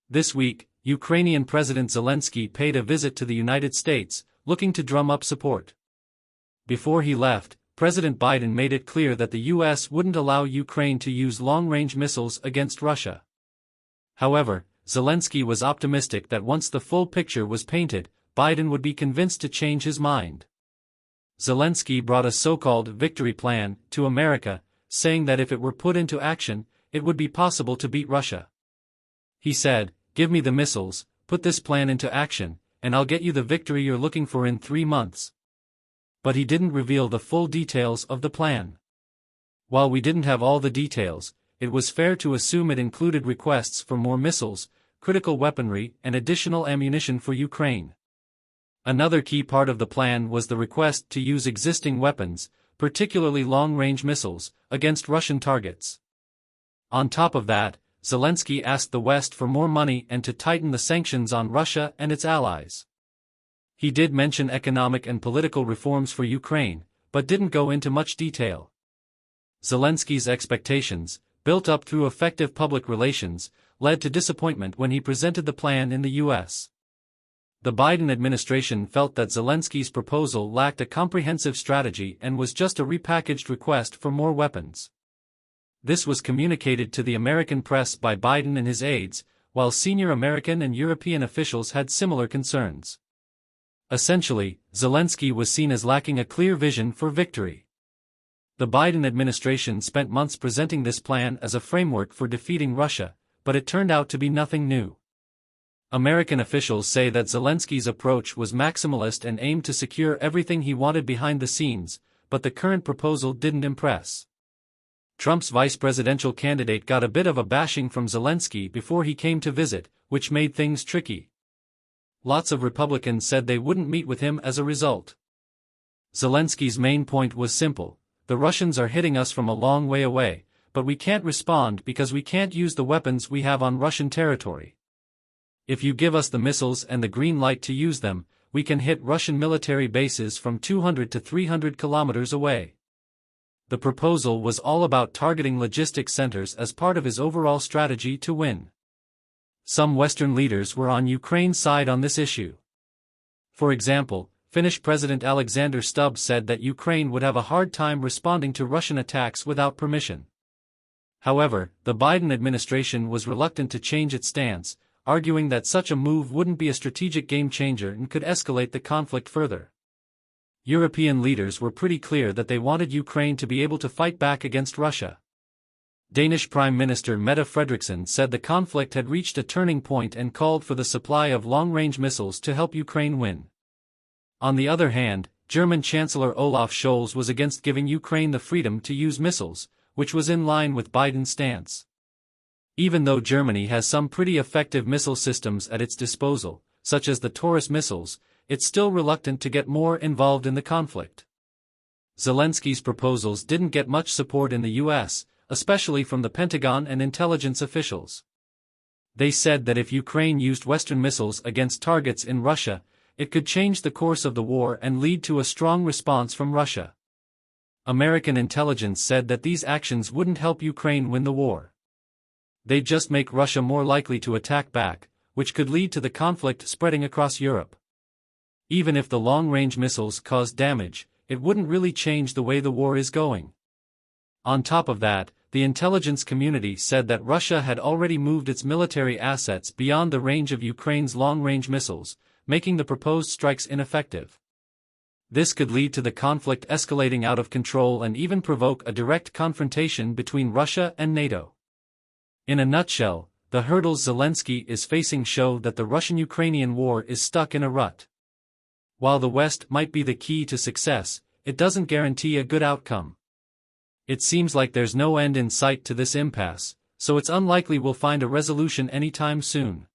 This week, Ukrainian President Zelensky paid a visit to the United States, looking to drum up support. Before he left, President Biden made it clear that the U.S. wouldn't allow Ukraine to use long-range missiles against Russia. However, Zelensky was optimistic that once the full picture was painted, Biden would be convinced to change his mind. Zelensky brought a so-called victory plan to America, saying that if it were put into action, it would be possible to beat Russia. He said, "Give me the missiles, put this plan into action, and I'll get you the victory you're looking for in 3 months." But he didn't reveal the full details of the plan. While we didn't have all the details, it was fair to assume it included requests for more missiles, critical weaponry, and additional ammunition for Ukraine. Another key part of the plan was the request to use existing weapons, particularly long-range missiles, against Russian targets. On top of that, Zelensky asked the West for more money and to tighten the sanctions on Russia and its allies. He did mention economic and political reforms for Ukraine, but didn't go into much detail. Zelensky's expectations, built up through effective public relations, led to disappointment when he presented the plan in the U.S. The Biden administration felt that Zelensky's proposal lacked a comprehensive strategy and was just a repackaged request for more weapons. This was communicated to the American press by Biden and his aides, while senior American and European officials had similar concerns. Essentially, Zelensky was seen as lacking a clear vision for victory. The Biden administration spent months presenting this plan as a framework for defeating Russia, but it turned out to be nothing new. American officials say that Zelensky's approach was maximalist and aimed to secure everything he wanted behind the scenes, but the current proposal didn't impress. Trump's vice presidential candidate got a bit of a bashing from Zelensky before he came to visit, which made things tricky. Lots of Republicans said they wouldn't meet with him as a result. Zelensky's main point was simple: the Russians are hitting us from a long way away, but we can't respond because we can't use the weapons we have on Russian territory. If you give us the missiles and the green light to use them, we can hit Russian military bases from 200 to 300 kilometers away. The proposal was all about targeting logistics centers as part of his overall strategy to win. Some Western leaders were on Ukraine's side on this issue. For example, Finnish President Alexander Stubb said that Ukraine would have a hard time responding to Russian attacks without permission. However, the Biden administration was reluctant to change its stance, arguing that such a move wouldn't be a strategic game-changer and could escalate the conflict further. European leaders were pretty clear that they wanted Ukraine to be able to fight back against Russia. Danish Prime Minister Mette Frederiksen said the conflict had reached a turning point and called for the supply of long-range missiles to help Ukraine win. On the other hand, German Chancellor Olaf Scholz was against giving Ukraine the freedom to use missiles, which was in line with Biden's stance. Even though Germany has some pretty effective missile systems at its disposal, such as the Taurus missiles, it's still reluctant to get more involved in the conflict. Zelensky's proposals didn't get much support in the U.S., especially from the Pentagon and intelligence officials. They said that if Ukraine used Western missiles against targets in Russia, it could change the course of the war and lead to a strong response from Russia. American intelligence said that these actions wouldn't help Ukraine win the war. They'd just make Russia more likely to attack back, which could lead to the conflict spreading across Europe. Even if the long-range missiles caused damage, it wouldn't really change the way the war is going. On top of that, the intelligence community said that Russia had already moved its military assets beyond the range of Ukraine's long-range missiles, making the proposed strikes ineffective. This could lead to the conflict escalating out of control and even provoke a direct confrontation between Russia and NATO. In a nutshell, the hurdles Zelensky is facing show that the Russian-Ukrainian war is stuck in a rut. While the West might be the key to success, it doesn't guarantee a good outcome. It seems like there's no end in sight to this impasse, so it's unlikely we'll find a resolution anytime soon.